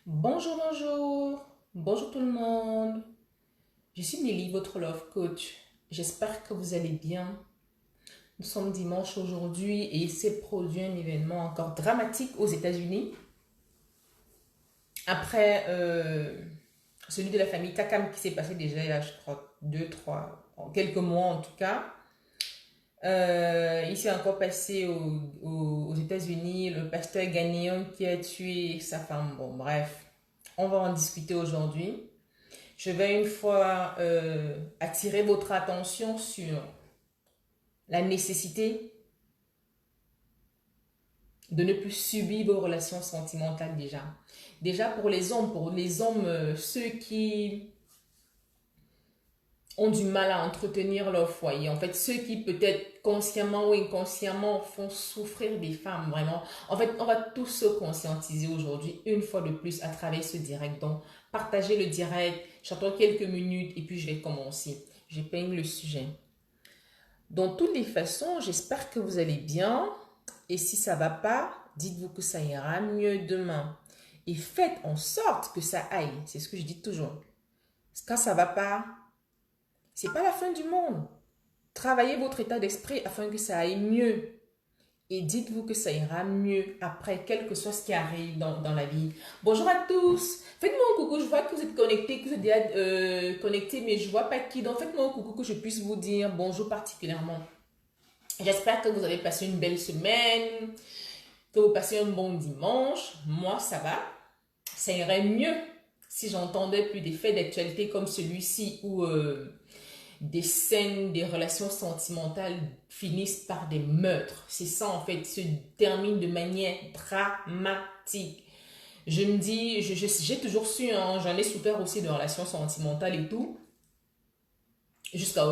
Bonjour, bonjour. Bonjour tout le monde. Je suis Nelly, votre love coach. J'espère que vous allez bien. Nous sommes dimanche aujourd'hui et il s'est produit un événement encore dramatique aux États-Unis. Après celui de la famille Takam qui s'est passé déjà il y a, je crois, quelques mois en tout cas. Il s'est encore passé aux États-Unis le pasteur ghanéen qui a tué sa femme. Bon, bref, on va en discuter aujourd'hui. Je vais une fois attirer votre attention sur la nécessité de ne plus subir vos relations sentimentales déjà. Déjà pour les hommes, ceux qui ont du mal à entretenir leur foyer. En fait, ceux qui peut-être consciemment ou inconsciemment font souffrir des femmes, vraiment. En fait, on va tous se conscientiser aujourd'hui, une fois de plus, à travers ce direct. Donc, partagez le direct, j'attends quelques minutes et puis je vais commencer. J'épingle le sujet. Dans toutes les façons, j'espère que vous allez bien. Et si ça va pas, dites-vous que ça ira mieux demain. Et faites en sorte que ça aille. C'est ce que je dis toujours. Quand ça va pas, c'est pas la fin du monde. Travaillez votre état d'esprit afin que ça aille mieux. Et dites-vous que ça ira mieux après, quel que soit ce qui arrive dans la vie. Bonjour à tous. Faites-moi un coucou. Je vois que vous êtes connectés, que vous êtes déjà connectés, mais je vois pas qui. Donc faites-moi un coucou que je puisse vous dire bonjour particulièrement. J'espère que vous avez passé une belle semaine, que vous passez un bon dimanche. Moi, ça va. Ça irait mieux si j'entendais plus des faits d'actualité comme celui-ci où des scènes, des relations sentimentales finissent par des meurtres. C'est ça en fait, se termine de manière dramatique. Je me dis, j'ai toujours su, hein, j'en ai souffert aussi de relations sentimentales et tout, jusqu'à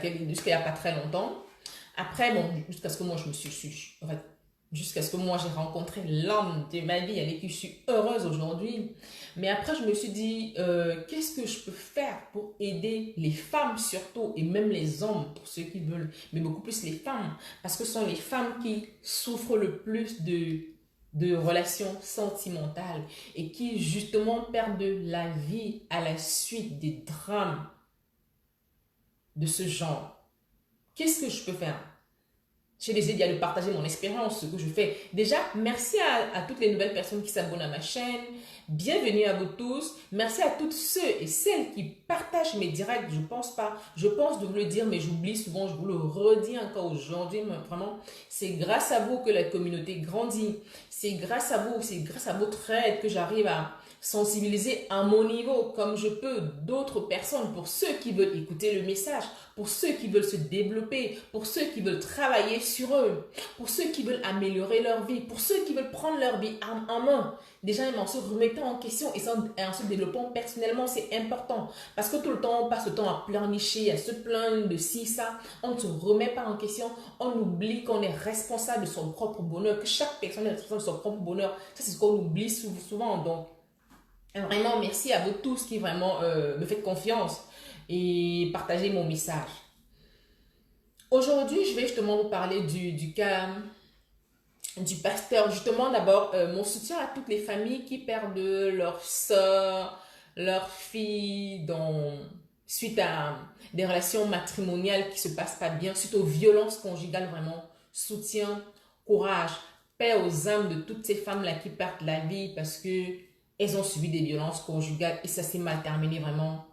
il n'y a pas très longtemps. Après, bon, jusqu'à ce que moi je me suis, en fait, jusqu'à ce que moi j'ai rencontré l'homme de ma vie avec qui je suis heureuse aujourd'hui. Mais après, je me suis dit, qu'est-ce que je peux faire pour aider les femmes surtout, et même les hommes pour ceux qui veulent, mais beaucoup plus les femmes, parce que ce sont les femmes qui souffrent le plus de relations sentimentales et qui justement perdent la vie à la suite des drames de ce genre. Qu'est-ce que je peux faire? J'ai décidé de partager mon expérience, ce que je fais. Déjà, merci à toutes les nouvelles personnes qui s'abonnent à ma chaîne. Bienvenue à vous tous. Merci à toutes ceux et celles qui partagent mes directs. Je pense de vous le dire, mais j'oublie souvent, je vous le redis encore aujourd'hui. Vraiment, c'est grâce à vous que la communauté grandit. C'est grâce à vous, c'est grâce à votre aide que j'arrive à sensibiliser à mon niveau, comme je peux, d'autres personnes, pour ceux qui veulent écouter le message, pour ceux qui veulent se développer, pour ceux qui veulent travailler sur eux, pour ceux qui veulent améliorer leur vie, pour ceux qui veulent prendre leur vie en main. Déjà, en se remettant en question et en se développant personnellement, c'est important. Parce que tout le temps, on passe le temps à pleurnicher, à se plaindre de ci, ça. On ne se remet pas en question. On oublie qu'on est responsable de son propre bonheur, que chaque personne est responsable de son propre bonheur. Ça, c'est ce qu'on oublie souvent. Donc, vraiment, merci à vous tous qui vraiment me faites confiance et partagez mon message. Aujourd'hui, je vais justement vous parler du cas du pasteur. Justement, d'abord, mon soutien à toutes les familles qui perdent leurs soeurs, leurs filles, suite à des relations matrimoniales qui se passent pas bien, suite aux violences conjugales, vraiment. Soutien, courage, paix aux âmes de toutes ces femmes-là qui perdent la vie parce que elles ont subi des violences conjugales et ça s'est mal terminé, vraiment.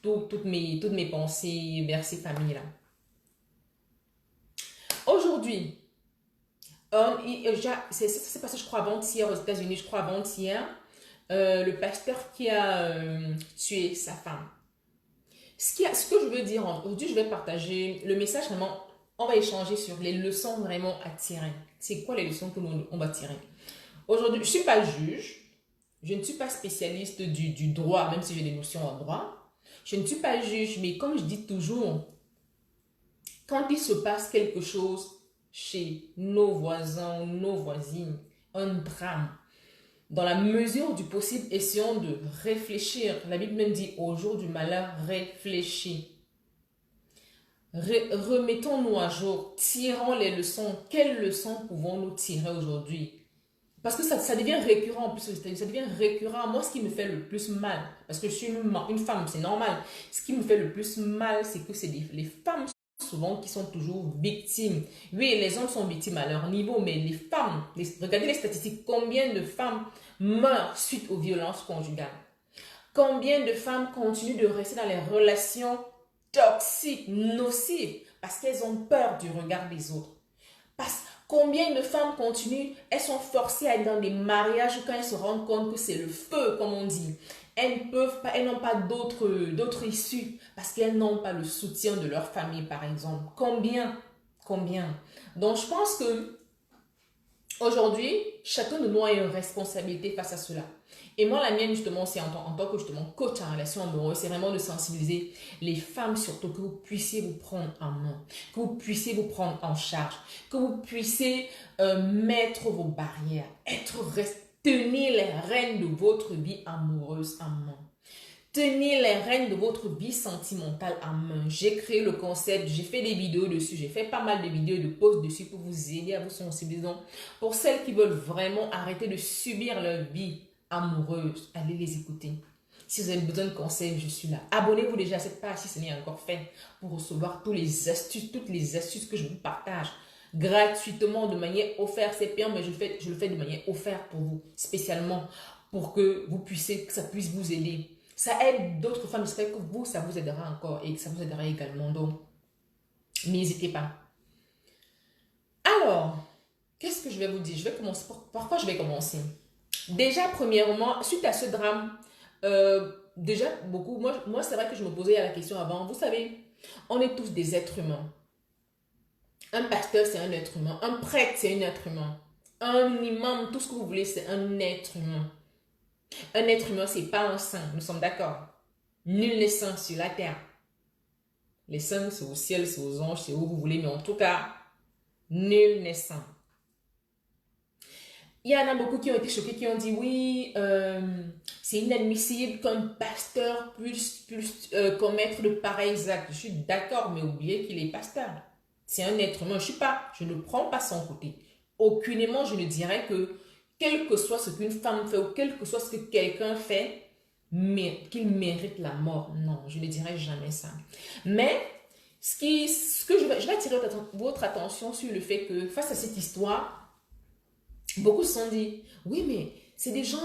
Toutes mes pensées vers ces familles-là. Aujourd'hui, ça s'est passé, je crois, avant-hier aux États-Unis, je crois, avant-hier, le pasteur qui a tué sa femme. Ce que je veux dire, aujourd'hui, je vais partager le message vraiment, on va échanger sur les leçons vraiment à tirer. C'est quoi les leçons que on va tirer? Aujourd'hui, je ne suis pas juge, je ne suis pas spécialiste du droit, même si j'ai des notions en droit. Je ne suis pas juge, mais comme je dis toujours, quand il se passe quelque chose chez nos voisins, nos voisines, un drame, dans la mesure du possible, essayons de réfléchir. La Bible même dit, au jour du malheur, réfléchis. Remettons-nous à jour, tirons les leçons. Quelles leçons pouvons-nous tirer aujourd'hui? parce que ça devient récurrent en plus, ça devient récurrent. Moi, ce qui me fait le plus mal, parce que je suis une femme, c'est normal. Ce qui me fait le plus mal, c'est que c'est les femmes souvent qui sont toujours victimes. Oui, les hommes sont victimes à leur niveau, mais les femmes, regardez les statistiques, combien de femmes meurent suite aux violences conjugales? Combien de femmes continuent de rester dans les relations toxiques, nocives, parce qu'elles ont peur du regard des autres? Combien de femmes continuent, elles sont forcées à être dans des mariages quand elles se rendent compte que c'est le feu, comme on dit. Elles ne peuvent pas, elles n'ont pas d'autres issues parce qu'elles n'ont pas le soutien de leur famille, par exemple. Combien? Combien? Donc, je pense que aujourd'hui, chacun de nous a une responsabilité face à cela. Et moi, la mienne, justement, c'est en tant que justement coach en relation amoureuse, c'est vraiment de sensibiliser les femmes surtout, que vous puissiez vous prendre en main, que vous puissiez vous prendre en charge, que vous puissiez mettre vos barrières, tenir les rênes de votre vie amoureuse en main. Tenir les rênes de votre vie sentimentale en main. J'ai créé le concept, j'ai fait des vidéos dessus, j'ai fait pas mal de vidéos et de posts dessus pour vous aider à vous sensibiliser. Donc, pour celles qui veulent vraiment arrêter de subir leur vie amoureuse, allez les écouter. Si vous avez besoin de conseils, je suis là. Abonnez-vous déjà à cette page si ce n'est encore fait pour recevoir toutes les astuces que je vous partage gratuitement de manière offerte. C'est payant, mais je le fais de manière offerte pour vous, spécialement pour que ça puisse vous aider. Ça aide d'autres femmes. J'espère que vous, ça vous aidera encore et que ça vous aidera également. Donc, n'hésitez pas. Alors, qu'est-ce que je vais vous dire? Je vais commencer. Par quoi je vais commencer? Déjà, premièrement, suite à ce drame, déjà, moi c'est vrai que je me posais la question avant. Vous savez, on est tous des êtres humains. Un pasteur, c'est un être humain. Un prêtre, c'est un être humain. Un imam, tout ce que vous voulez, c'est un être humain. Un être humain, c'est pas un saint. Nous sommes d'accord. Nul n'est saint sur la terre. Les saints, c'est au ciel, c'est aux anges, c'est où vous voulez. Mais en tout cas, nul n'est saint. Il y en a beaucoup qui ont été choqués, qui ont dit oui, c'est inadmissible qu'un pasteur puisse commettre de pareils actes. Je suis d'accord, mais oubliez qu'il est pasteur. C'est un être humain. Je ne prends pas son côté. Aucunement, je ne dirais que quel que soit ce qu'une femme fait ou quel que soit ce que quelqu'un fait, mais qu'il mérite la mort. Non, je ne dirais jamais ça. Mais je vais attirer votre attention sur le fait que face à cette histoire, beaucoup se sont dit, oui, mais c'est des gens,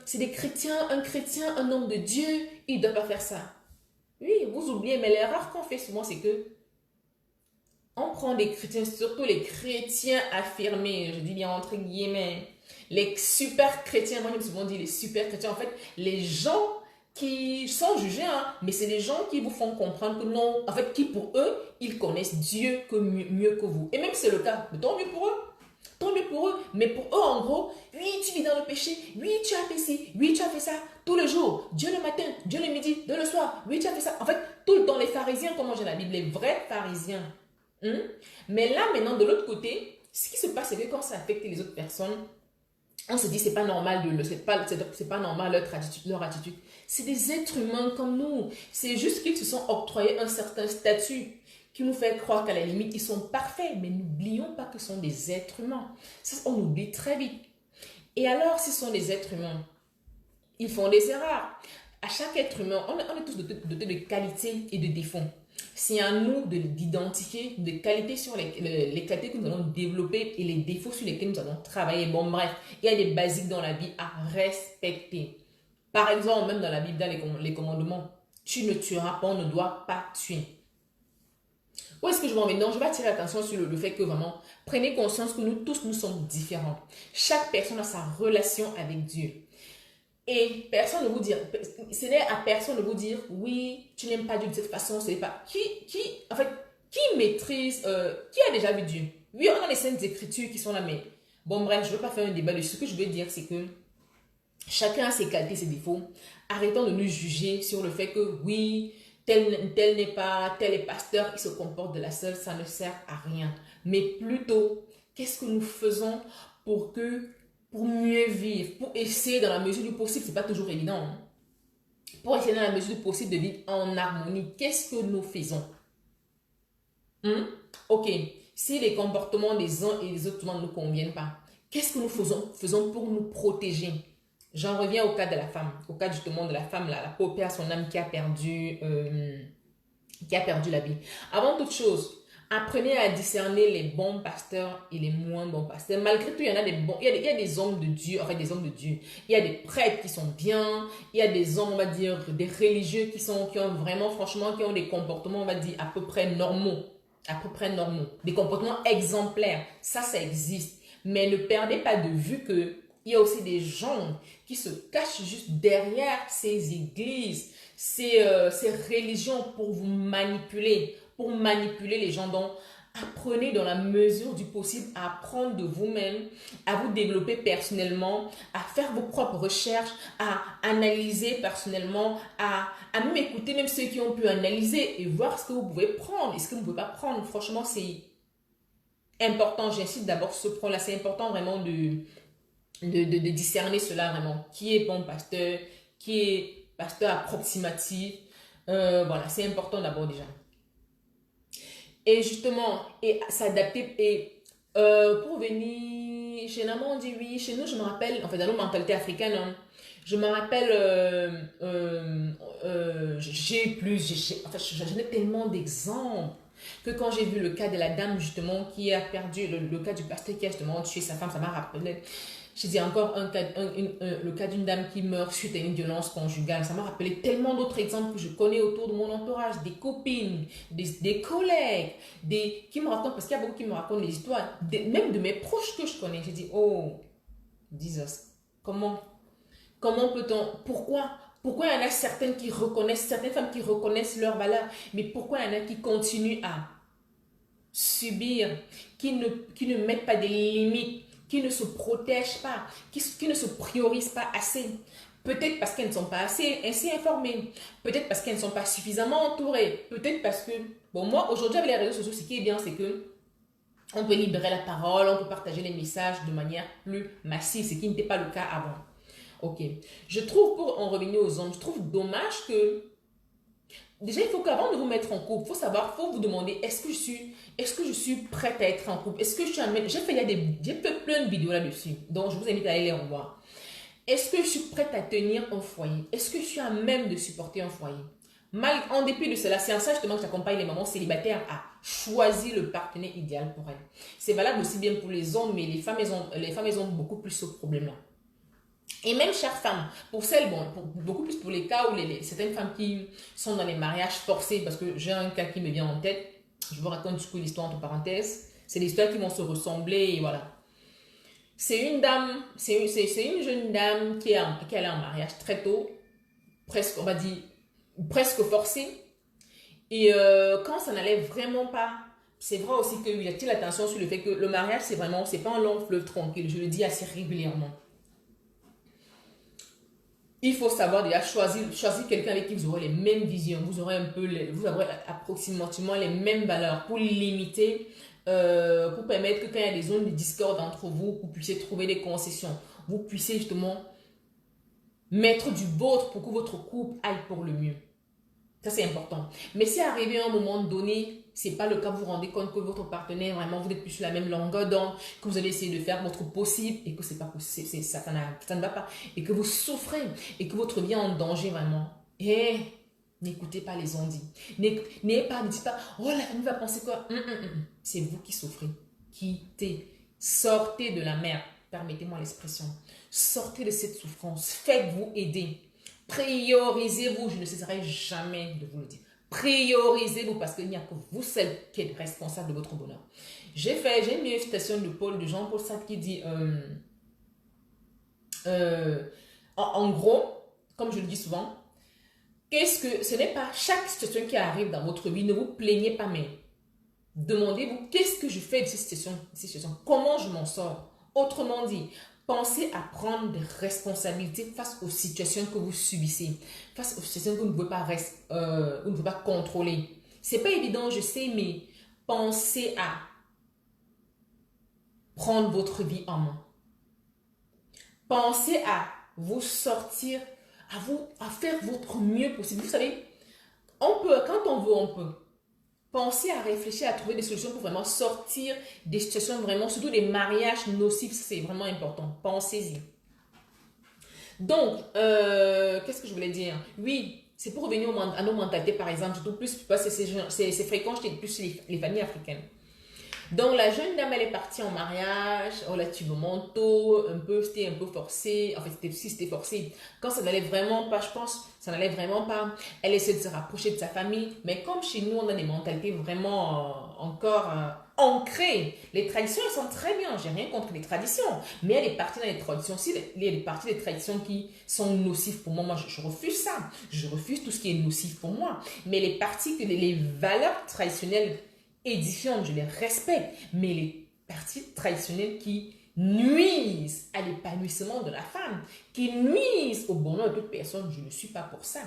c'est des chrétiens, un homme de Dieu, il ne doit pas faire ça. Oui, vous oubliez, mais l'erreur qu'on fait souvent, c'est que on prend des chrétiens, surtout les chrétiens affirmés, je dis bien entre guillemets, les super chrétiens, moi j'aime souvent dire les super chrétiens, en fait, les gens qui sont jugés, hein, mais c'est les gens qui vous font comprendre que non, en fait, qui pour eux, ils connaissent Dieu mieux que vous. Et même c'est le cas, mais tant mieux pour eux. Tant mieux pour eux, mais pour eux en gros, oui tu vis dans le péché, oui tu as fait ci, oui tu as fait ça, tous les jours, Dieu le matin, Dieu le midi, Dieu le soir, oui tu as fait ça. En fait, tout le temps les pharisiens, comment j'ai la Bible, les vrais pharisiens. Mais là maintenant de l'autre côté, ce qui se passe c'est que quand ça affecte les autres personnes, on se dit c'est pas normal c'est pas normal leur attitude. C'est des êtres humains comme nous. C'est juste qu'ils se sont octroyés un certain statut qui nous fait croire qu'à la limite, ils sont parfaits. Mais n'oublions pas que ce sont des êtres humains. Ça, on oublie très vite. Et alors, si ce sont des êtres humains, ils font des erreurs. À chaque être humain, on est tous dotés de qualités et de défauts. C'est à nous d'identifier des qualités sur les qualités que nous allons développer et les défauts sur lesquels nous allons travailler. Bon, bref, il y a des basiques dans la vie à respecter. Par exemple, même dans la Bible, dans les commandements, tu ne tueras pas, on ne doit pas tuer. Où est-ce que je vais en venir? Je vais attirer l'attention sur le fait que vraiment, prenez conscience que nous tous, nous sommes différents. Chaque personne a sa relation avec Dieu. Et personne ne vous dire, ce n'est à personne de vous dire, oui, tu n'aimes pas Dieu de cette façon, ce n'est pas. Qui maîtrise, qui a déjà vu Dieu? Oui, on a les saintes écritures qui sont là, mais bon, bref, je ne veux pas faire un débat dessus. Ce que je veux dire, c'est que chacun a ses qualités, ses défauts. Arrêtons de nous juger sur le fait que, oui, tel est pasteur, il se comporte de la sorte, ça ne sert à rien. Mais plutôt, qu'est-ce que nous faisons pour mieux vivre, pour essayer dans la mesure du possible, c'est pas toujours évident, hein, pour essayer dans la mesure du possible de vivre en harmonie, qu'est-ce que nous faisons? Ok, si les comportements des uns et des autres ne nous conviennent pas, Qu'est-ce que nous faisons pour nous protéger? J'en reviens au cas de la femme, au cas justement de la femme, là, la pauvre à son âme qui a perdu la vie. Avant toute chose, apprenez à discerner les bons pasteurs et les moins bons pasteurs. Malgré tout, il y en a des bons, il y a des hommes de Dieu, enfin des hommes de Dieu. Il y a des prêtres qui sont bien, il y a des hommes, on va dire, des religieux qui ont vraiment, franchement, qui ont des comportements, on va dire, à peu près normaux. À peu près normaux. Des comportements exemplaires. Ça existe. Mais ne perdez pas de vue que il y a aussi des gens qui se cachent juste derrière ces églises, ces religions pour vous manipuler, pour manipuler les gens. Donc, apprenez dans la mesure du possible à apprendre de vous-même, à vous développer personnellement, à faire vos propres recherches, à analyser personnellement, à même écouter même ceux qui ont pu analyser et voir ce que vous pouvez prendre et ce que vous ne pouvez pas prendre. Franchement, c'est important. J'insiste d'abord sur ce point-là. C'est important vraiment de discerner cela vraiment. Qui est bon pasteur, qui est pasteur approximatif. Voilà, c'est important d'abord déjà. Et justement, et s'adapter. Et pour venir, généralement on dit oui, chez nous je me rappelle, en fait dans nos mentalités africaines, hein, je me rappelle, enfin, j'en ai tellement d'exemples que quand j'ai vu le cas de la dame justement qui a perdu, le cas du pasteur qui a justement tué sa femme, ça m'a rappelé. J'ai dit encore le cas d'une dame qui meurt suite à une violence conjugale. Ça m'a rappelé tellement d'autres exemples que je connais autour de mon entourage, des copines, des collègues, qui me racontent, parce qu'il y a beaucoup qui me racontent les histoires, même de mes proches que je connais. J'ai dit, oh, Jesus, comment peut-on, pourquoi il y en a certaines femmes qui reconnaissent leur valeur, mais pourquoi il y en a qui continuent à subir, qui ne mettent pas des limites, qui ne se protègent pas, qui ne se priorisent pas assez. Peut-être parce qu'elles ne sont pas assez informées. Peut-être parce qu'elles ne sont pas suffisamment entourées. Peut-être parce que, bon, moi, aujourd'hui, avec les réseaux sociaux, ce qui est bien, c'est que on peut libérer la parole, on peut partager les messages de manière plus massive, ce qui n'était pas le cas avant. Ok. Je trouve, pour en revenir aux hommes, je trouve dommage que déjà, il faut qu'avant de vous mettre en couple, il faut vous demander est-ce que je suis prête à être en couple? Est-ce que je suis à même. J'ai fait plein de vidéos là-dessus, donc je vous invite à aller les revoir. Est-ce que je suis prête à tenir un foyer? Est-ce que je suis à même de supporter un foyer? En dépit de cela, c'est en ça justement que j'accompagne les mamans célibataires à choisir le partenaire idéal pour elles. C'est valable aussi bien pour les hommes, mais les femmes, elles ont beaucoup plus ce problème-là. Et même chères femmes, beaucoup plus pour les cas où certaines femmes qui sont dans les mariages forcés, parce que j'ai un cas qui me vient en tête, je vous raconte du coup l'histoire entre parenthèses, c'est des histoires qui vont se ressembler et voilà. C'est une jeune dame qui est allée en mariage très tôt, presque, on va dire, presque forcée. Et quand ça n'allait vraiment pas, c'est vrai aussi que j'attire l'attention sur le fait que le mariage, c'est pas un long fleuve tranquille, je le dis assez régulièrement. Il faut savoir déjà choisir quelqu'un avec qui vous aurez les mêmes visions, vous aurez approximativement les mêmes valeurs pour limiter, pour permettre que quand il y a des zones de discorde entre vous, vous puissiez trouver des concessions, vous puissiez justement mettre du vôtre pour que votre couple aille pour le mieux. Ça, c'est important. Mais si arrivé à un moment donné, c'est pas le cas, vous vous rendez compte que votre partenaire, vraiment, vous n'êtes plus sur la même longueur d'onde, que vous allez essayer de faire votre possible et que c'est pas possible, ça ne va pas, et que vous souffrez et que votre vie est en danger vraiment. Et n'écoutez pas les ondits. Ne dites pas, oh la famille va penser quoi? C'est vous qui souffrez. Quittez. Sortez de la mer. Permettez-moi l'expression. Sortez de cette souffrance. Faites-vous aider. Priorisez-vous, je ne cesserai jamais de vous le dire. Priorisez-vous parce qu'il n'y a que vous seul qui êtes responsable de votre bonheur. J'ai mis une citation de Jean-Paul Sartre qui dit en gros, comme je le dis souvent, ce n'est pas chaque situation qui arrive dans votre vie, ne vous plaignez pas, mais demandez-vous qu'est-ce que je fais de cette situation, comment je m'en sors. Autrement dit, pensez à prendre des responsabilités face aux situations que vous subissez, face aux situations que vous ne pouvez pas contrôler. C'est pas évident, je sais, mais pensez à prendre votre vie en main. Pensez à vous sortir, à faire votre mieux possible. Vous savez, quand on veut, on peut. pensez à réfléchir, à trouver des solutions pour vraiment sortir des situations vraiment, surtout des mariages nocifs, c'est vraiment important. Pensez-y. Donc, qu'est-ce que je voulais dire? Oui, c'est pour revenir à nos mentalités, par exemple, surtout plus, parce que c'est fréquent, je dis plus les familles africaines. Donc, la jeune dame, elle est partie en mariage relativement tôt, c'était un peu forcé. En fait, c'était forcé. Quand ça n'allait vraiment pas, je pense, ça n'allait vraiment pas. Elle essaie de se rapprocher de sa famille. Mais comme chez nous, on a des mentalités vraiment encore ancrées. Les traditions, elles sont très bien. J'ai rien contre les traditions. Mais elle est partie dans les traditions. Si il y a des parties des traditions qui sont nocives pour moi, je refuse ça. Je refuse tout ce qui est nocif pour moi. Mais les parties, les valeurs traditionnelles édifiantes, je les respecte, mais les parties traditionnelles qui nuisent à l'épanouissement de la femme, qui nuisent au bonheur de toute personne, je ne suis pas pour ça.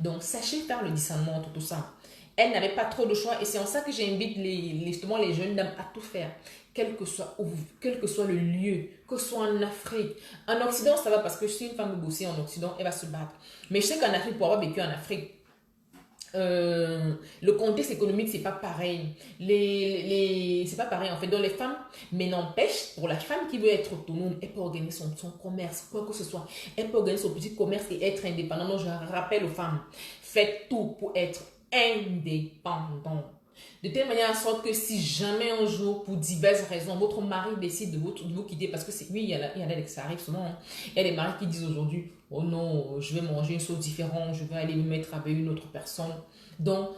Donc, sachez faire le discernement entre tout ça. Elle n'avait pas trop de choix et c'est en ça que j'invite justement les jeunes dames à tout faire, quel que soit le lieu, que ce soit en Afrique. En Occident, ça va parce que si une femme veut bosser en Occident, elle va se battre. Mais je sais qu'en Afrique, pour avoir vécu en Afrique, le contexte économique c'est pas pareil, c'est pas pareil en fait. Donc les femmes, mais n'empêche, pour la femme qui veut être autonome, elle peut organiser son commerce, quoi que ce soit, elle peut organiser son petit commerce et être indépendante. Donc je rappelle aux femmes, faites tout pour être indépendante, de telle manière à sorte que si jamais un jour, pour diverses raisons, votre mari décide de vous quitter, parce que oui, ça arrive souvent, hein. Il y a des maris qui disent aujourd'hui, oh non, je vais manger une sauce différente, je vais aller me mettre avec une autre personne. Donc,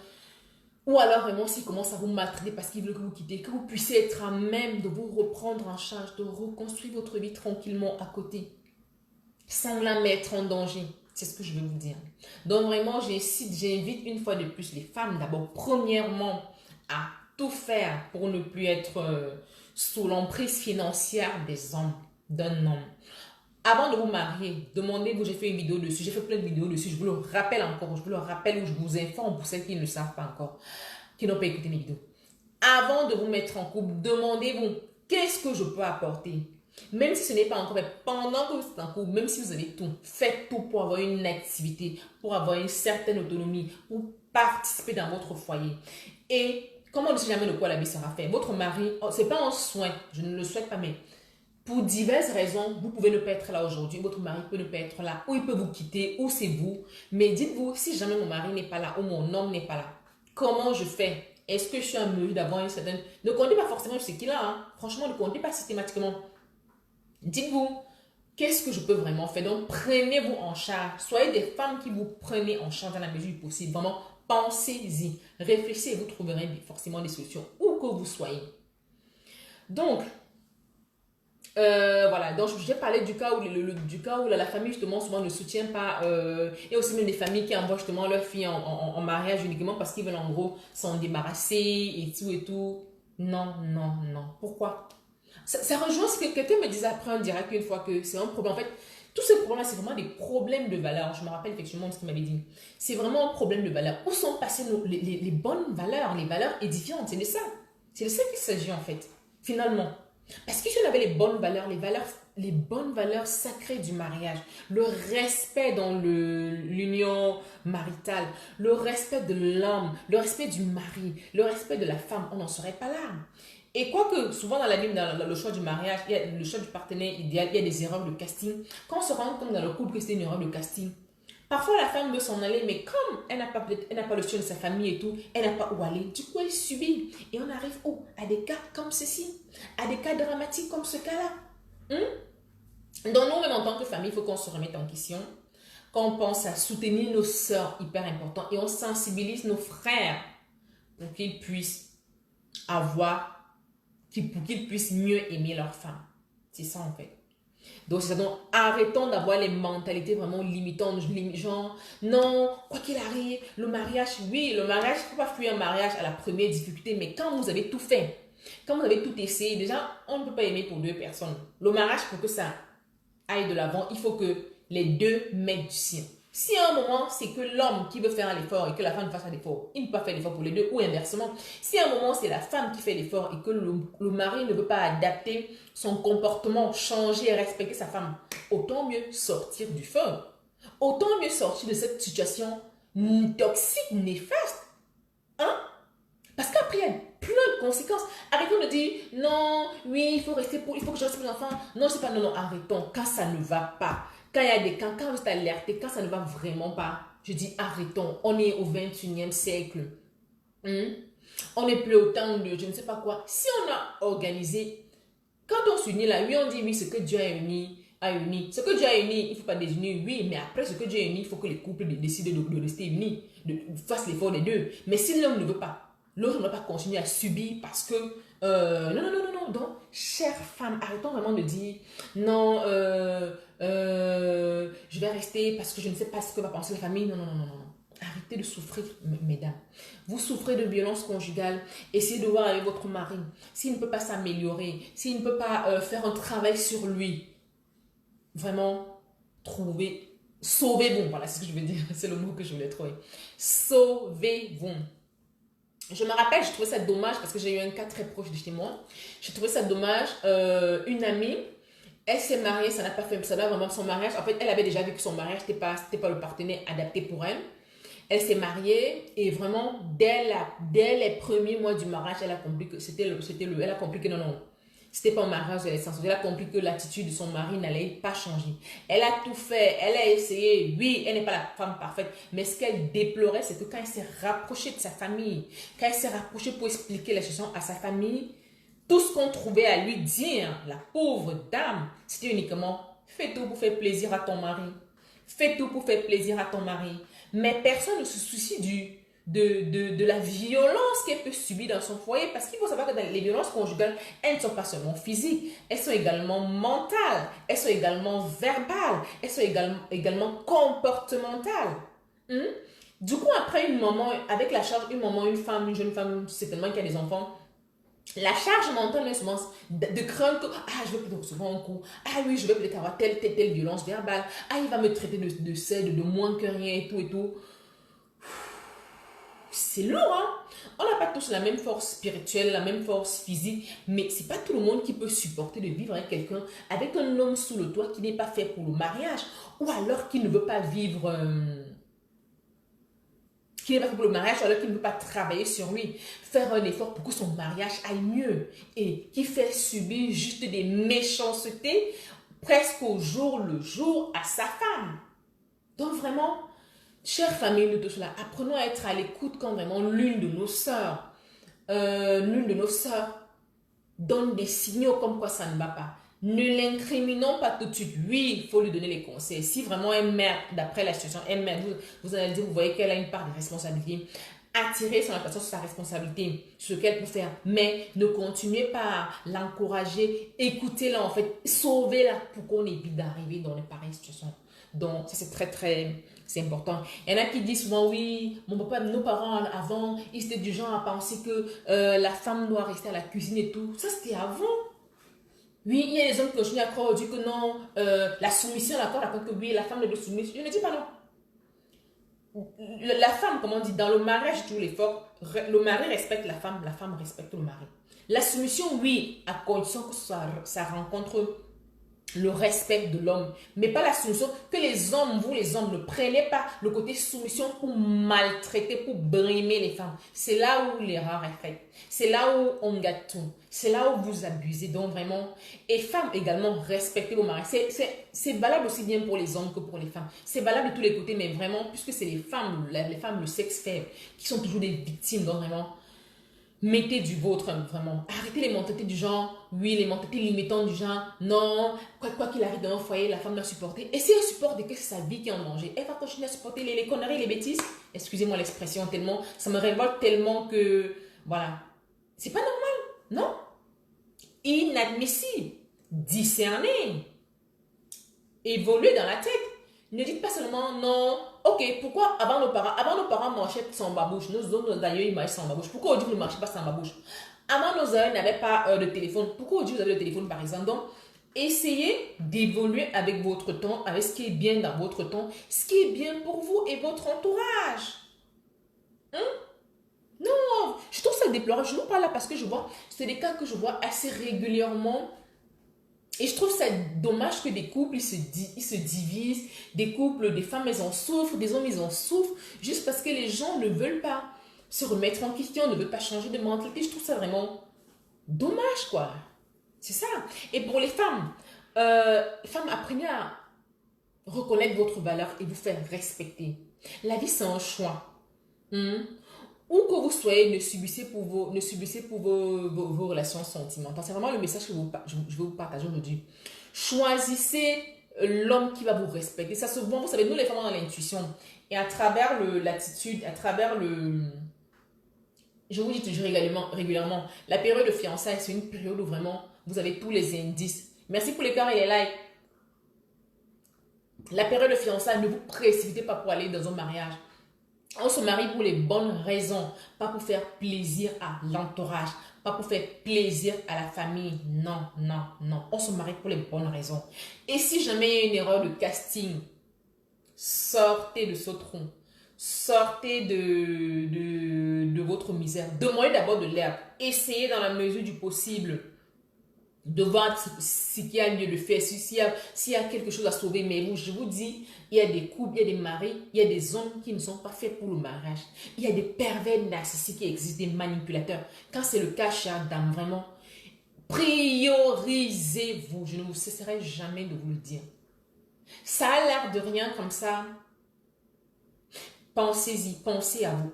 ou alors vraiment s'il commence à vous maltraiter parce qu'il veut que vous quittez, que vous puissiez être à même de vous reprendre en charge, de reconstruire votre vie tranquillement à côté, sans la mettre en danger. C'est ce que je veux vous dire. Donc vraiment, j'invite une fois de plus les femmes d'abord, premièrement, à tout faire pour ne plus être sous l'emprise financière des hommes, d'un homme. Avant de vous marier, demandez-vous, j'ai fait une vidéo dessus, j'ai fait plein de vidéos dessus, je vous le rappelle encore, je vous le rappelle ou je vous informe pour celles qui ne le savent pas encore, qui n'ont pas écouté mes vidéos. Avant de vous mettre en couple, demandez-vous, qu'est-ce que je peux apporter? Même si ce n'est pas encore fait, pendant que vous êtes en couple, même si vous avez tout, faites tout pour avoir une activité, pour avoir une certaine autonomie, pour participer dans votre foyer. Et comme on ne sait jamais de quoi la vie sera faite, votre mari, ce n'est pas un soin, je ne le souhaite pas, mais pour diverses raisons, vous pouvez ne pas être là aujourd'hui, votre mari peut ne pas être là, ou il peut vous quitter, ou c'est vous. Mais dites-vous, si jamais mon mari n'est pas là, ou mon homme n'est pas là, comment je fais? Est-ce que je suis en mesure d'avoir une certaine... Ne comptez pas forcément ce qu'il a, hein. Franchement, ne comptez pas systématiquement. Dites-vous, qu'est-ce que je peux vraiment faire? Donc, prenez-vous en charge. Soyez des femmes qui vous prenez en charge dans la mesure du possible. Vraiment, pensez-y. Réfléchissez et vous trouverez forcément des solutions, où que vous soyez. Donc, voilà, donc j'ai parlé du cas où la famille justement souvent ne soutient pas, et aussi même des familles qui envoient justement leurs filles en mariage uniquement parce qu'ils veulent en gros s'en débarrasser et tout et tout. Non, non, non. Pourquoi? Ça rejoint ce que quelqu'un me disait après en direct une fois, que c'est un problème. En fait, tous ces problèmes, c'est vraiment des problèmes de valeur. Je me rappelle effectivement de ce qu'il m'avait dit. C'est vraiment un problème de valeur. Où sont passées les bonnes valeurs, les valeurs édifiantes? C'est de ça. C'est de ça qu'il s'agit en fait, finalement. Parce que si on avait les bonnes valeurs sacrées du mariage, le respect dans l'union maritale, le respect de l'homme, le respect du mari, le respect de la femme, on n'en serait pas là. Et quoique, souvent dans la vie, dans le choix du mariage, il y a le choix du partenaire idéal, il y a des erreurs de casting. Quand on se rend compte dans le couple que c'est une erreur de casting, parfois la femme veut s'en aller, mais comme elle n'a pas le soutien de sa famille et tout, elle n'a pas où aller. Du coup, elle subit. Et on arrive où? À des cas comme ceci, à des cas dramatiques comme ce cas-là. Donc nous, même en tant que famille, il faut qu'on se remette en question, qu'on pense à soutenir nos sœurs, hyper important, et on sensibilise nos frères pour qu'ils puissent pour qu'ils puissent mieux aimer leurs femmes. C'est ça en fait. Donc, arrêtons d'avoir les mentalités vraiment limitantes, genre, non, quoi qu'il arrive, le mariage, oui, le mariage, il ne faut pas fuir un mariage à la première difficulté, mais quand vous avez tout fait, quand vous avez tout essayé, déjà, on ne peut pas aimer pour deux personnes. Le mariage, pour que ça aille de l'avant, il faut que les deux mettent du sien. Si à un moment, c'est que l'homme qui veut faire l'effort et que la femme fasse l'effort, il ne peut pas faire l'effort pour les deux, ou inversement. Si à un moment, c'est la femme qui fait l'effort et que le mari ne veut pas adapter son comportement, changer et respecter sa femme, autant mieux sortir du feu. Autant mieux sortir de cette situation toxique, néfaste. Hein? Parce qu'à après, il y a plein de conséquences. Arrêtons de dire, non, oui, il faut que je reste pour l'enfant. Non, c'est pas, non, non, arrêtons. Quand ça ne va pas, quand il y a des cas, quand vous êtes alerté, quand ça ne va vraiment pas, je dis arrêtons. On est au 21e siècle. On n'est plus au temps de je ne sais pas quoi. Si on a organisé, quand on s'unit là, oui, on dit oui, ce que Dieu a uni. Ce que Dieu a uni, il ne faut pas désunir, oui, mais après ce que Dieu a uni, il faut que les couples décident de rester unis, fassent l'effort des deux. Mais si l'homme ne veut pas, l'autre ne va pas continuer à subir parce que, non, non, non, non, non. Donc, chère femme, arrêtons vraiment de dire, non, je vais rester parce que je ne sais pas ce que va penser la famille. Non, non, non, non, non. Arrêtez de souffrir, mesdames. Vous souffrez de violence conjugale. Essayez de voir avec votre mari. S'il ne peut pas s'améliorer, s'il ne peut pas faire un travail sur lui, vraiment, sauvez-vous. Voilà, c'est ce que je veux dire. C'est le mot que je voulais trouver. Sauvez-vous. Je me rappelle, je trouvais ça dommage parce que j'ai eu un cas très proche de chez moi. J'ai trouvé ça dommage. Une amie, elle s'est mariée, ça n'a pas fait ça vraiment son mariage. En fait, elle avait déjà vu que son mariage n'était pas le partenaire adapté pour elle. Elle s'est mariée et vraiment, dès les premiers mois du mariage, elle a compris que elle a compris que non, c'était pas un mariage de l'essence. Elle a compris que l'attitude de son mari n'allait pas changer. Elle a tout fait, elle a essayé. Oui, elle n'est pas la femme parfaite, mais ce qu'elle déplorait, c'est que quand elle s'est rapprochée de sa famille, quand elle s'est rapprochée pour expliquer la situation à sa famille, tout ce qu'on trouvait à lui dire, la pauvre dame, c'était uniquement fais tout pour faire plaisir à ton mari. Fais tout pour faire plaisir à ton mari. Mais personne ne se soucie de la violence qu'elle peut subir dans son foyer. Parce qu'il faut savoir que dans les violences conjugales, elles ne sont pas seulement physiques, elles sont également mentales, elles sont également verbales, elles sont également comportementales. Du coup, après une maman, avec la charge, une maman, une femme, une jeune femme, certainement qui a des enfants, la charge mentale est souvent de craindre que je vais peut-être recevoir un coup, oui, je vais peut-être avoir telle violence verbale, il va me traiter de moins que rien et tout et tout. C'est lourd, hein? On n'a pas tous la même force spirituelle, la même force physique, mais c'est pas tout le monde qui peut supporter de vivre avec quelqu'un, avec un homme sous le toit qui n'est pas fait pour le mariage, ou alors qui ne veut pas vivre... qui n'est pas fait pour le mariage, alors qu'il ne veut pas travailler sur lui, faire un effort pour que son mariage aille mieux, et qui fait subir juste des méchancetés presque au jour le jour à sa femme. Donc vraiment, chère famille de tout cela, apprenons à être à l'écoute quand vraiment l'une de nos sœurs donne des signaux comme quoi ça ne va pas. Ne l'incriminons pas tout de suite. Oui, il faut lui donner les conseils. Si vraiment elle merde, d'après la situation, elle merde, vous allez dire, vous voyez qu'elle a une part de responsabilité. Attirez son attention sur sa responsabilité, sur ce qu'elle peut faire. Mais ne continuez pas à l'encourager. Écoutez-la en fait. Sauvez-la pour qu'on évite d'arriver dans les pareilles situations. Donc, ça c'est c'est important. Il y en a qui disent souvent, oui, nos parents avant, ils étaient du genre à penser que la femme doit rester à la cuisine et tout. Ça c'était avant. Oui, il y a des hommes qui continuent à croire, disent que non, la soumission, d'accord, que oui, la femme doit soumettre. Je ne dis pas non. La femme, comme on dit, dans le mariage, tout l'effort, le mari respecte la femme respecte le mari. La soumission, oui, à condition que ça rencontre le respect de l'homme, mais pas la soumission, que vous les hommes, ne prenez pas le côté soumission pour maltraiter, pour brimer les femmes. C'est là où l'erreur est faite. C'est là où on gâte tout. C'est là où vous abusez. Donc vraiment, et femmes également, respectez vos maris. C'est valable aussi bien pour les hommes que pour les femmes. C'est valable de tous les côtés, mais vraiment, puisque c'est les femmes, le sexe faible, qui sont toujours des victimes, donc vraiment, mettez du vôtre, vraiment. Arrêtez les mentalités du genre, oui, les mentalités limitantes du genre, non, quoi qu'il arrive dans un foyer, la femme doit supporter. Et si elle supporte que c'est sa vie qui est en danger, elle va continuer à supporter les conneries, les bêtises. Excusez-moi l'expression tellement, ça me révolte tellement que, voilà. C'est pas normal, non? Inadmissible. Discerner. Évoluer dans la tête. Ne dites pas seulement non. Ok, pourquoi avant nos parents marchaient sans babouche. Nos autres d'ailleurs ils marchaient sans babouche. Pourquoi aujourd'hui vous ne marchez pas sans babouche? Avant nos aïeux n'avaient pas de téléphone. Pourquoi aujourd'hui vous avez le téléphone par exemple? Donc, essayez d'évoluer avec votre temps, avec ce qui est bien dans votre temps, ce qui est bien pour vous et votre entourage. Non, je trouve ça déplorable. Je vous parle là parce que je vois, c'est des cas que je vois assez régulièrement. Et je trouve ça dommage que des couples, ils se divisent. Des couples, des femmes, elles en souffrent. Des hommes, ils en souffrent. Juste parce que les gens ne veulent pas se remettre en question, ne veut pas changer de mentalité. Je trouve ça vraiment dommage, quoi. C'est ça. Et pour les femmes, apprenez à reconnaître votre valeur et vous faire respecter. La vie, c'est un choix. Hmm. Où que vous soyez, ne subissez pour vos relations sentimentales. C'est vraiment le message que je vais vous partager aujourd'hui. Choisissez l'homme qui va vous respecter. Ça se voit, vous savez, nous les femmes, on a l'intuition. Et à travers l'attitude, à travers je vous dis toujours régulièrement, la période de fiançailles, c'est une période où vraiment vous avez tous les indices. Merci pour les cœurs et les likes. La période de fiançailles, ne vous précipitez pas pour aller dans un mariage. On se marie pour les bonnes raisons, pas pour faire plaisir à l'entourage, pas pour faire plaisir à la famille. Non, non, non. On se marie pour les bonnes raisons. Et si jamais il y a une erreur de casting, sortez de ce trou. Sortez de votre misère. Demandez d'abord de l'aide. Essayez dans la mesure du possible de voir ce qu'il y a lieu de faire, s'il y a quelque chose à sauver. Mais je vous dis, il y a des couples, il y a des maris, il y a des hommes qui ne sont pas faits pour le mariage. Il y a des pervers narcissiques qui existent, des manipulateurs. Quand c'est le cas, chère dame, vraiment, priorisez-vous. Je ne vous cesserai jamais de vous le dire. Ça a l'air de rien comme ça. Pensez-y, pensez à vous.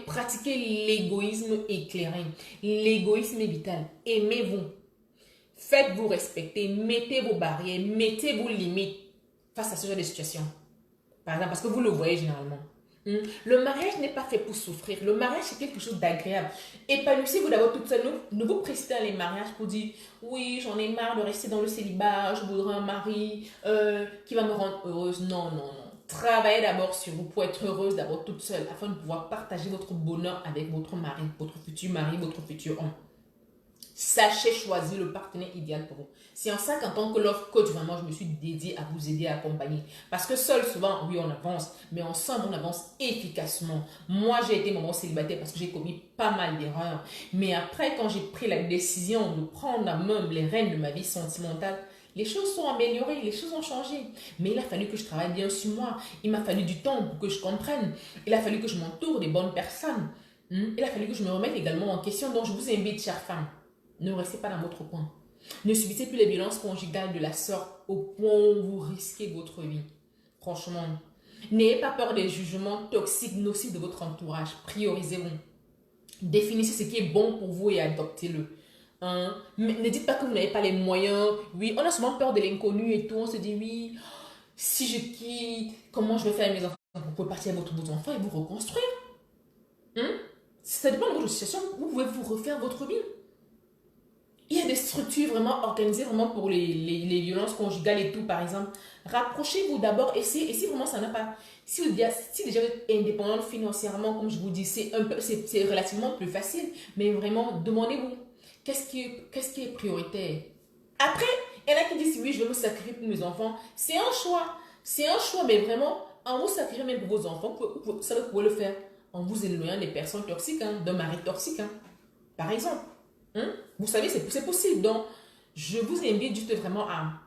Pratiquez l'égoïsme éclairé. L'égoïsme est vital. Aimez-vous. Faites-vous respecter. Mettez vos barrières. Mettez vos limites face à ce genre de situation. Par exemple, parce que vous le voyez généralement. Le mariage n'est pas fait pour souffrir. Le mariage, c'est quelque chose d'agréable. Épanouissez-vous d'abord toute seule. Ne vous précipitez dans les mariages pour dire oui, j'en ai marre de rester dans le célibat. Je voudrais un mari qui va me rendre heureuse. Non, non, non. Travaillez d'abord sur vous pour être heureuse d'abord toute seule afin de pouvoir partager votre bonheur avec votre mari, votre futur homme. Sachez choisir le partenaire idéal pour vous. C'est en ça qu'en tant que love coach, vraiment, je me suis dédiée à vous aider, à accompagner. Parce que seul, souvent, oui, on avance, mais ensemble, on avance efficacement. Moi, j'ai été maman célibataire parce que j'ai commis pas mal d'erreurs. Mais après, quand j'ai pris la décision de prendre à main les rênes de ma vie sentimentale, les choses sont améliorées, les choses ont changé. Mais il a fallu que je travaille bien sur moi. Il m'a fallu du temps pour que je comprenne. Il a fallu que je m'entoure des bonnes personnes. Il a fallu que je me remette également en question. Donc, je vous invite, chère femme, ne restez pas dans votre coin. Ne subissez plus les violences conjugales de la sorte au point où vous risquez votre vie. Franchement, n'ayez pas peur des jugements toxiques, nocifs de votre entourage. Priorisez-vous. Définissez ce qui est bon pour vous et adoptez-le. Mais ne dites pas que vous n'avez pas les moyens. Oui, on a souvent peur de l'inconnu et tout. On se dit, oui, si je quitte, comment je vais faire mes enfants? Vous pouvez partir avec vos enfants et vous reconstruire. Ça dépend de votre situation. Vous pouvez vous refaire votre vie. Il y a des structures vraiment organisées vraiment pour les violences conjugales et tout, par exemple. Rapprochez-vous d'abord et si vraiment ça n'a pas... Si déjà vous êtes indépendante financièrement, comme je vous dis, c'est relativement plus facile. Mais vraiment, demandez-vous. Qu'est-ce qui est prioritaire? Après, il y en a qui disent, oui, je vais me sacrifier pour mes enfants. C'est un choix. C'est un choix, mais vraiment, en vous sacrifiant même pour vos enfants, ça vous pouvez le faire en vous éloignant des personnes toxiques, d'un mari toxique, par exemple. Vous savez, c'est possible. Donc, je vous invite juste vraiment à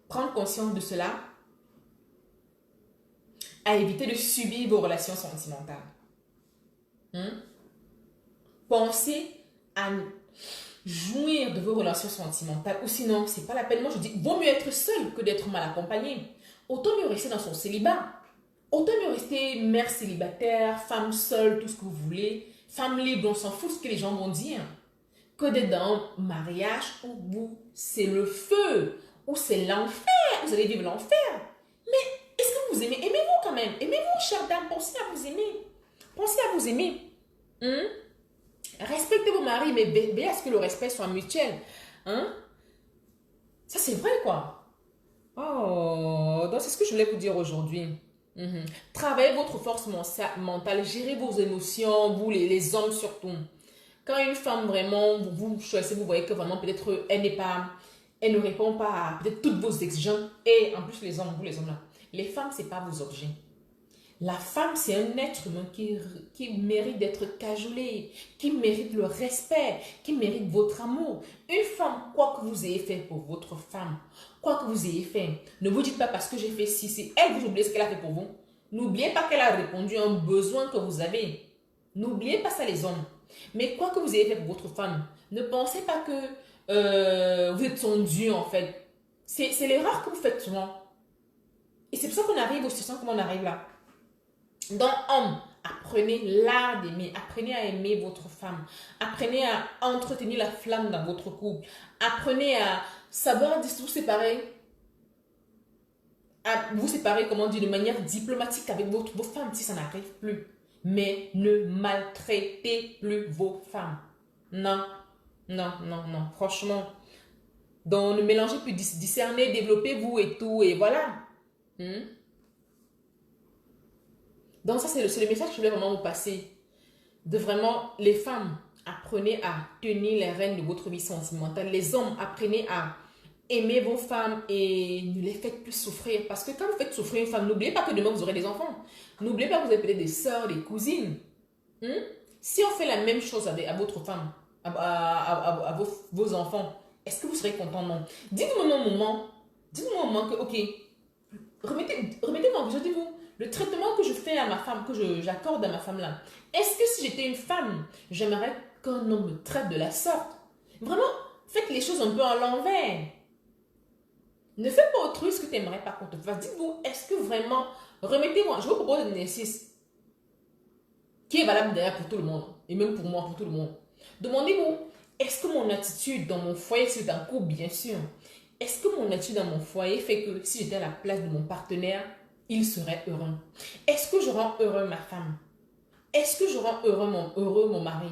prendre conscience de cela, à éviter de subir vos relations sentimentales. Pensez à jouir de vos relations sentimentales, ou sinon, c'est pas la peine. Moi, je dis, vaut mieux être seul que d'être mal accompagné. Autant mieux rester dans son célibat. Autant mieux rester mère célibataire, femme seule, tout ce que vous voulez. Femme libre, on s'en fout ce que les gens vont dire. Que d'être dans un mariage où c'est le feu, où c'est l'enfer. Vous allez vivre l'enfer. Mais est-ce que vous aimez? Aimez-vous quand même. Aimez-vous, chère dame. Pensez à vous aimer. Pensez à vous aimer. Respectez vos maris, mais veillez à ce que le respect soit mutuel. Ça, c'est vrai, quoi. Oh, donc c'est ce que je voulais vous dire aujourd'hui. Travaillez votre force mentale, gérez vos émotions, vous les hommes surtout. Quand une femme vraiment, vous choisissez, vous voyez que vraiment peut-être elle ne répond pas à peut-être toutes vos exigences. Et en plus les hommes, vous les hommes là, les femmes c'est pas vos objets. La femme, c'est un être humain qui mérite d'être cajolé, qui mérite le respect, qui mérite votre amour. Une femme, quoi que vous ayez fait pour votre femme, quoi que vous ayez fait, ne vous dites pas parce que j'ai fait ci, elle, vous oubliez ce qu'elle a fait pour vous. N'oubliez pas qu'elle a répondu à un besoin que vous avez. N'oubliez pas ça les hommes. Mais quoi que vous ayez fait pour votre femme, ne pensez pas que vous êtes son Dieu en fait. C'est l'erreur que vous faites souvent. Et c'est pour ça qu'on arrive aux situations comme on arrive là. Donc, homme, apprenez l'art d'aimer. Apprenez à aimer votre femme. Apprenez à entretenir la flamme dans votre couple. Apprenez à savoir vous séparer. À vous séparer, comment dire, de manière diplomatique avec vos femmes si ça n'arrive plus. Mais ne maltraitez plus vos femmes. Non, non, non, non. Franchement. Donc, ne mélangez plus, discernez, développez-vous et tout. Et voilà. Donc ça, c'est le message que je voulais vraiment vous passer. De vraiment, les femmes, apprenez à tenir les rênes de votre vie sentimentale. Les hommes, apprenez à aimer vos femmes et ne les faites plus souffrir. Parce que quand vous faites souffrir une femme, n'oubliez pas que demain, vous aurez des enfants. N'oubliez pas que vous avez peut-être des sœurs, des cousines. Si on fait la même chose à votre femme, à vos enfants, est-ce que vous serez content? Non. Dites-moi un moment que, ok, remettez-moi en question, dites-vous, le traitement que je fais à ma femme, que j'accorde à ma femme là, est-ce que si j'étais une femme, j'aimerais qu'un homme me traite de la sorte? Vraiment, faites les choses un peu à l'envers. Ne fais pas autrui ce que tu n'aimerais pas qu'on te fasse. Dites-vous, est-ce que vraiment, remettez-moi, je vous propose un exercice qui est valable d'ailleurs pour tout le monde, et même pour moi, pour tout le monde. Demandez-vous, est-ce que mon attitude dans mon foyer, c'est un couple bien sûr, est-ce que mon attitude dans mon foyer fait que si j'étais à la place de mon partenaire, il serait heureux? Est-ce que je rends heureux ma femme? Est-ce que je rends heureux mon mari?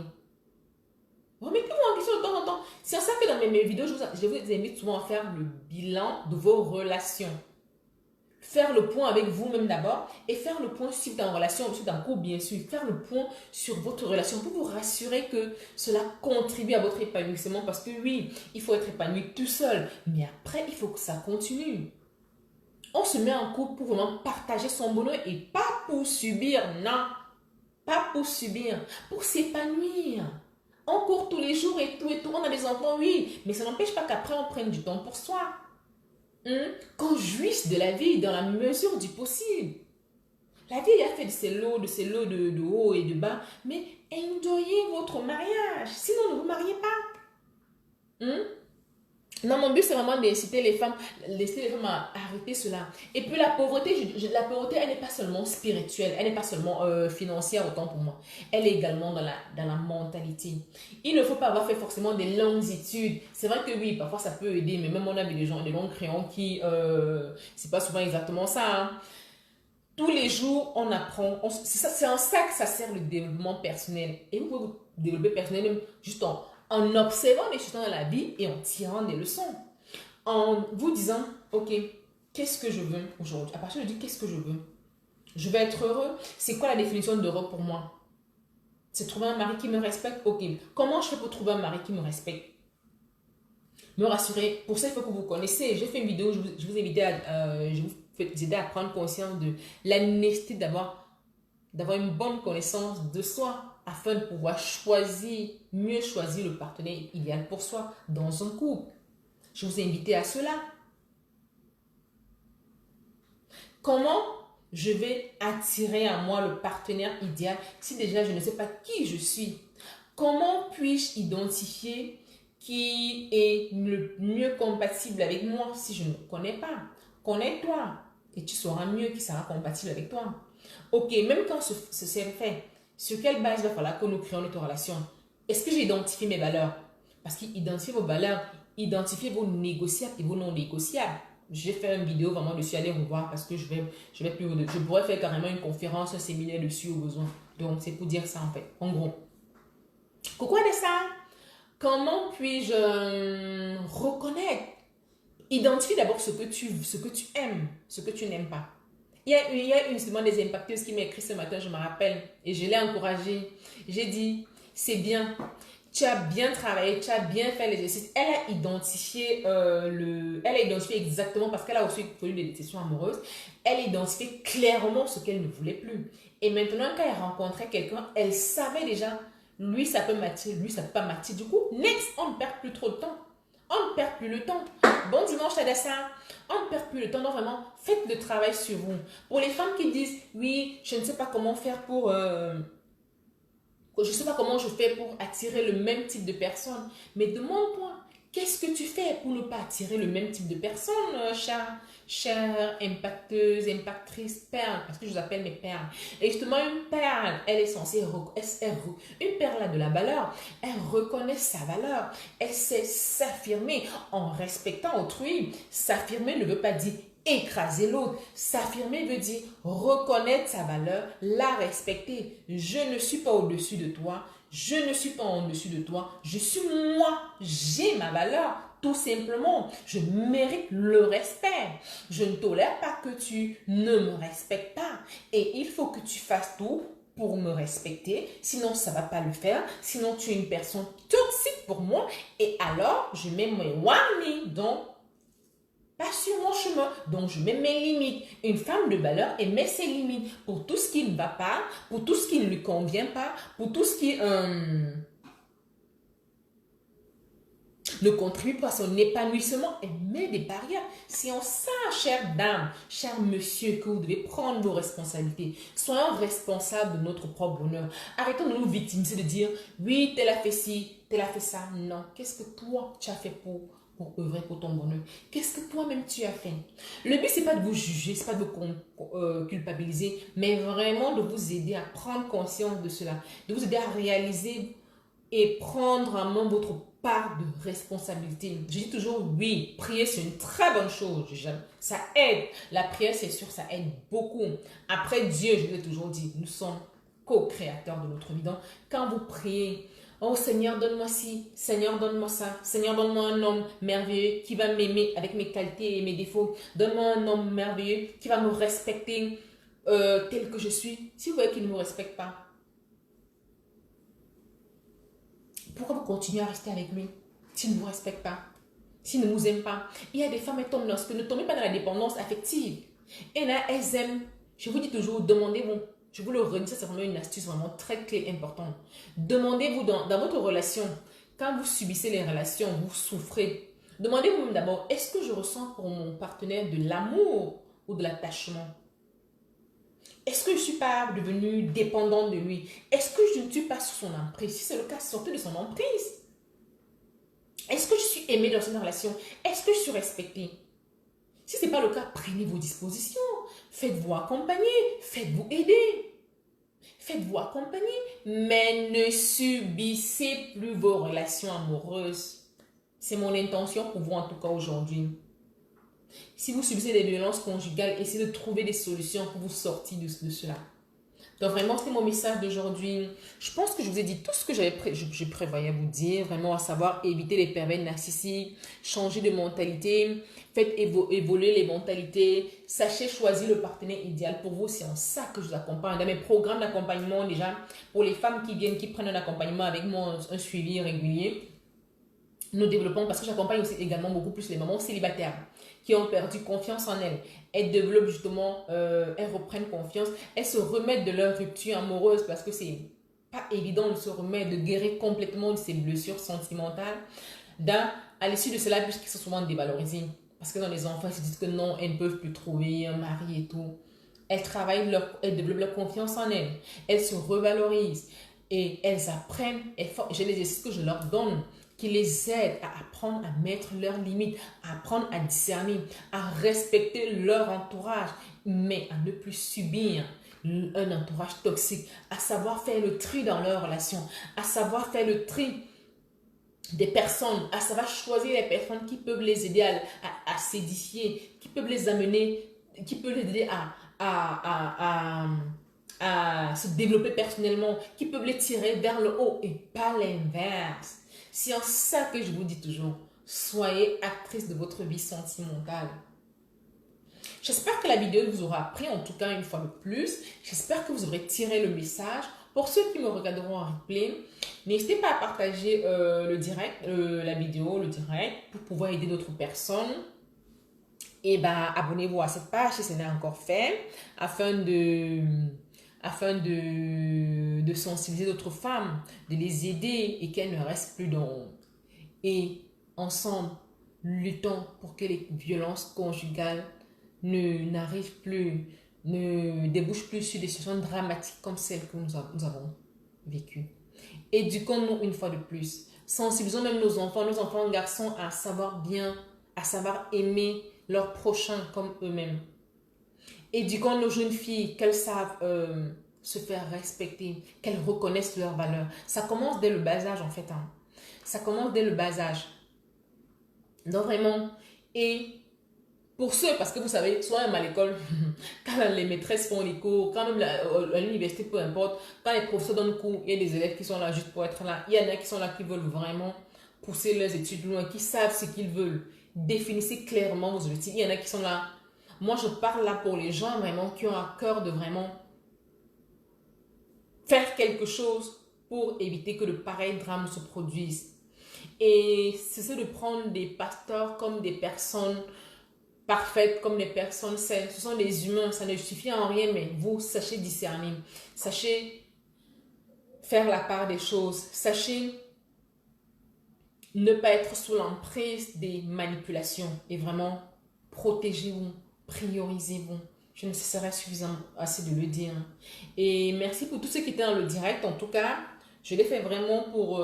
Remettez-moi en question de temps en temps. C'est en ça que dans mes vidéos, je vous invite souvent à faire le bilan de vos relations. Faire le point avec vous-même d'abord et faire le point si vous êtes en relation, si vous êtes en couple bien sûr. Faire le point sur votre relation pour vous rassurer que cela contribue à votre épanouissement parce que oui, il faut être épanoui tout seul. Mais après, il faut que ça continue. On se met en couple pour vraiment partager son bonheur et pas pour subir, non. Pas pour subir, pour s'épanouir. On court tous les jours et tout, on a des enfants, oui, mais ça n'empêche pas qu'après on prenne du temps pour soi. Qu'on jouisse de la vie dans la mesure du possible. La vie a fait de ses lots de haut et de bas, mais enjoyez votre mariage, sinon ne vous mariez pas. Non, mon but, c'est vraiment d'inciter les femmes, à arrêter cela. Et puis la pauvreté, elle n'est pas seulement spirituelle, elle n'est pas seulement financière autant pour moi. Elle est également dans la mentalité. Il ne faut pas avoir fait forcément des longues études. C'est vrai que oui, parfois ça peut aider, mais même on a des longs crayons qui, c'est pas souvent exactement ça. Tous les jours, on apprend. C'est en ça que ça sert le développement personnel. Et vous pouvez vous développer personnel juste en observant les choses dans la vie et en tirant des leçons. En vous disant, ok, qu'est-ce que je veux aujourd'hui? À partir de dire, qu'est-ce que je veux? Je veux être heureux. C'est quoi la définition d'heureux pour moi? C'est trouver un mari qui me respecte? Ok. Comment je fais pour trouver un mari qui me respecte? Me rassurer. Pour ça, il faut que vous connaissez. J'ai fait une vidéo, je vous invite aider à prendre conscience de la nécessité d'avoir une bonne connaissance de soi afin de pouvoir mieux choisir le partenaire idéal pour soi dans un couple. Je vous ai invité à cela. Comment je vais attirer à moi le partenaire idéal si déjà je ne sais pas qui je suis? Comment puis-je identifier qui est le mieux compatible avec moi si je ne connais pas? Connais-toi et tu sauras mieux qui sera compatible avec toi. Ok, même quand c'est fait, sur quelle base il va falloir que nous créons notre relation? Est-ce que j'ai identifié mes valeurs? Parce qu'identifier vos valeurs, identifier vos négociables et vos non négociables. J'ai fait une vidéo vraiment dessus, allez revoir parce que je pourrais faire carrément une conférence, un séminaire dessus au besoin. Donc c'est pour dire ça en fait, en gros. Coucou Adessa, comment puis-je reconnaître? Identifie d'abord ce que tu aimes, ce que tu n'aimes pas. Il y a une semaine des impacteuses qui m'a écrit ce matin, je me rappelle, et je l'ai encouragée. J'ai dit, c'est bien, tu as bien travaillé, tu as bien fait l'exercice. Elle a identifié exactement, parce qu'elle a aussi connu des déceptions amoureuses, elle a identifié clairement ce qu'elle ne voulait plus. Et maintenant, quand elle rencontrait quelqu'un, elle savait déjà, lui ça peut m'attirer, lui ça peut pas m'attirer. Du coup, next, on ne perd plus trop de temps. On ne perd plus le temps. Bon dimanche Adassa. On ne perd plus le temps. Donc vraiment, faites le travail sur vous. Pour les femmes qui disent, oui, je ne sais pas comment faire pour Je ne sais pas comment je fais pour attirer le même type de personne. Mais demande-toi, qu'est-ce que tu fais pour ne pas attirer le même type de personne, chère impacteuse, impactrice, perle, parce que je vous appelle mes perles. Et justement, une perle, elle est censée, une perle a de la valeur, elle reconnaît sa valeur, elle sait s'affirmer en respectant autrui. S'affirmer ne veut pas dire écraser l'autre. S'affirmer veut dire reconnaître sa valeur, la respecter. Je ne suis pas au-dessus de toi. Je ne suis pas en dessus de toi. Je suis moi. J'ai ma valeur. Tout simplement, je mérite le respect. Je ne tolère pas que tu ne me respectes pas. Et il faut que tu fasses tout pour me respecter. Sinon, ça ne va pas le faire. Sinon, tu es une personne toxique pour moi. Et alors, je mets mes warnings. Donc, pas sur mon chemin, donc je mets mes limites. Une femme de valeur, elle met ses limites pour tout ce qui ne va pas, pour tout ce qui ne lui convient pas, pour tout ce qui ne contribue pas à son épanouissement. Elle met des barrières. C'est en ça, chère dame, cher monsieur, que vous devez prendre vos responsabilités. Soyons responsables de notre propre bonheur. Arrêtons de nous victimiser, de dire, oui, tel a fait ci, tel a fait ça. Non, qu'est-ce que toi, tu as fait pour œuvrer pour ton bonheur? Qu'est-ce que toi-même tu as fait? Le but, c'est pas de vous juger, c'est pas de vous culpabiliser, mais vraiment de vous aider à prendre conscience de cela, de vous aider à réaliser et prendre en main votre part de responsabilité. Je dis toujours, oui, prier, c'est une très bonne chose. Ça aide. La prière, c'est sûr, ça aide beaucoup. Après Dieu, je l'ai toujours dit, nous sommes co-créateurs de notre vie. Donc, quand vous priez, oh Seigneur, donne-moi ci, Seigneur, donne-moi ça, Seigneur, donne-moi un homme merveilleux qui va m'aimer avec mes qualités et mes défauts. Donne-moi un homme merveilleux qui va me respecter tel que je suis. Si vous voyez qu'il ne me respecte pas, pourquoi vous continuez à rester avec lui s'il ne vous respecte pas, s'il ne vous aime pas? Il y a des femmes, elles tombent dans ce que ne tombez pas dans la dépendance affective. Et là, elles aiment. Je vous dis toujours, demandez-vous. Je vous le redis, ça c'est vraiment une astuce vraiment très clé, importante. Demandez-vous dans votre relation, quand vous subissez les relations, vous souffrez. Demandez-vous d'abord, est-ce que je ressens pour mon partenaire de l'amour ou de l'attachement? Est-ce que je ne suis pas devenue dépendante de lui? Est-ce que je ne suis pas sous son emprise? Si c'est le cas, sortez de son emprise. Est-ce que je suis aimée dans une relation? Est-ce que je suis respectée? Si ce n'est pas le cas, prenez vos dispositions. Faites-vous accompagner. Faites-vous aider. Faites-vous accompagner. Mais ne subissez plus vos relations amoureuses. C'est mon intention pour vous en tout cas aujourd'hui. Si vous subissez des violences conjugales, essayez de trouver des solutions pour vous sortir de cela. Donc vraiment, c'était mon message d'aujourd'hui. Je pense que je vous ai dit tout ce que je prévoyais vous dire, vraiment à savoir éviter les pervers narcissiques, changer de mentalité, faites évoluer les mentalités, sachez choisir le partenaire idéal pour vous. C'est en ça que je vous accompagne. Dans mes programmes d'accompagnement déjà, pour les femmes qui viennent, qui prennent un accompagnement avec moi, un suivi régulier, nous développons, parce que j'accompagne aussi également beaucoup plus les mamans célibataires qui ont perdu confiance en elles. Elles développent justement, elles reprennent confiance, elles se remettent de leur rupture amoureuse parce que c'est pas évident de se remettre, de guérir complètement de ces blessures sentimentales. À l'issue de cela, puisqu'ils sont souvent dévalorisés, parce que dans les enfants, ils se disent que non, elles ne peuvent plus trouver un mari et tout. Elles travaillent, elles développent leur confiance en elles, elles se revalorisent et elles apprennent, j'ai les exercices que je leur donne, qui les aident à apprendre à mettre leurs limites, à apprendre à discerner, à respecter leur entourage, mais à ne plus subir un entourage toxique, à savoir faire le tri dans leurs relations, à savoir faire le tri des personnes, à savoir choisir les personnes qui peuvent les aider à s'édifier, qui peuvent les amener, qui peuvent les aider à se développer personnellement, qui peuvent les tirer vers le haut et pas l'inverse. C'est en ça que je vous dis toujours, soyez actrice de votre vie sentimentale. J'espère que la vidéo vous aura appris, en tout cas une fois de plus. J'espère que vous aurez tiré le message. Pour ceux qui me regarderont en replay, n'hésitez pas à partager le direct, la vidéo, le direct, pour pouvoir aider d'autres personnes. Et abonnez-vous à cette page si ce n'est encore fait, afin de sensibiliser d'autres femmes, de les aider et qu'elles ne restent plus dans honte. Et ensemble, luttons pour que les violences conjugales n'arrivent plus, ne débouchent plus sur des situations dramatiques comme celles que nous avons vécues. Éduquons-nous une fois de plus. Sensibilisons même nos enfants garçons à savoir bien, à savoir aimer leurs prochains comme eux-mêmes. Éduquons nos jeunes filles qu'elles savent se faire respecter, qu'elles reconnaissent leurs valeurs. Ça commence dès le bas âge en fait. Hein. Ça commence dès le bas âge. Donc vraiment, et pour ceux, parce que vous savez, soit même à l'école, quand les maîtresses font les cours, quand même à l'université, peu importe, quand les professeurs donnent cours, il y a des élèves qui sont là juste pour être là. Il y en a qui sont là qui veulent vraiment pousser leurs études loin, qui savent ce qu'ils veulent. Définissez clairement vos objectifs. Il y en a qui sont là. Moi, je parle là pour les gens vraiment qui ont à cœur de vraiment faire quelque chose pour éviter que de pareils drames se produisent. Et c'est de prendre des pasteurs comme des personnes parfaites, comme des personnes saines. Ce sont des humains, ça ne justifie en rien, mais vous, sachez discerner. Sachez faire la part des choses. Sachez ne pas être sous l'emprise des manipulations. Et vraiment, protégez-vous, priorisez-vous. Je ne cesserai suffisamment assez de le dire. Et merci pour tous ceux qui étaient dans le direct. En tout cas, je l'ai fait vraiment pour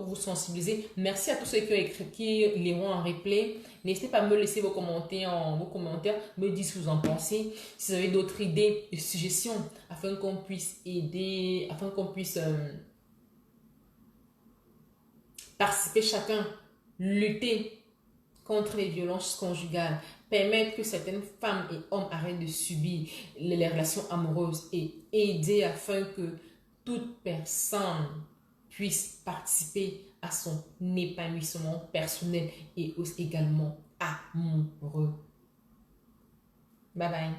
vous sensibiliser. Merci à tous ceux qui ont écrit, qui liront en replay. N'hésitez pas à me laisser vos commentaires, me dire ce que vous en pensez. Si vous avez d'autres idées, de suggestions, afin qu'on puisse aider, afin qu'on puisse participer chacun, lutter contre les violences conjugales, permettre que certaines femmes et hommes arrêtent de subir les relations amoureuses et aider afin que toute personne puisse participer à son épanouissement personnel et également amoureux. Bye bye.